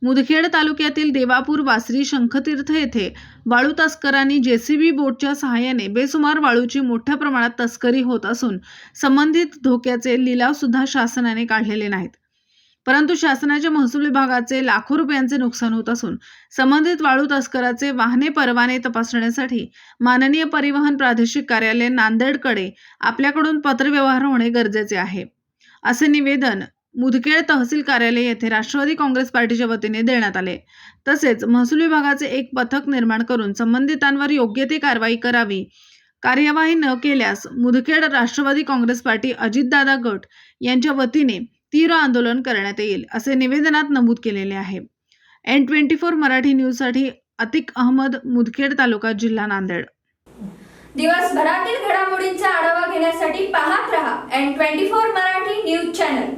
मुदखेड तालुक्यातील देवापूर वासरी शंखतीर्थ येथे वाळू तस्करांनी जेसीबी बोटच्या सहाय्याने बेसुमार वाळूची मोठ्या प्रमाणात तस्करी होत असून संबंधित धोक्याचे लिलाव सुद्धा शासनाने काढलेले नाहीत। परंतु शासनाच्या महसूल विभागाचे लाखो रुपयांचे नुकसान होत असून संबंधित वाळू तस्कराचे वाहने परवाने तपासण्यासाठी माननीय परिवहन प्रादेशिक कार्यालय नांदेडकडे आपल्याकडून पत्रव्यवहार होणे गरजेचे आहे, असे निवेदन मुदखेड तहसील कार्यालय येथे राष्ट्रवादी काँग्रेस पार्टीच्या वतीने देण्यात आले। तसेच महसूल विभागाचे एक पथक निर्माण करून संबंधितांवर योग्य ती कारवाई करावी। कार्यवाही न केल्यास मुदखेड राष्ट्रवादी काँग्रेस पार्टी अजितदादा गट यांच्या वतीने तीव्र आंदोलन करण्यात येईल, असे निवेदनात नमूद केलेले आहे। N24 मराठी न्यूज साठी अतिक अहमद, मुदखेड तालुका, जिल्हा नांदेड। दिवसभरातील घडामोडींचा आढावा घेण्यासाठी पाहत रहा N24 मराठी न्यूज चॅनल।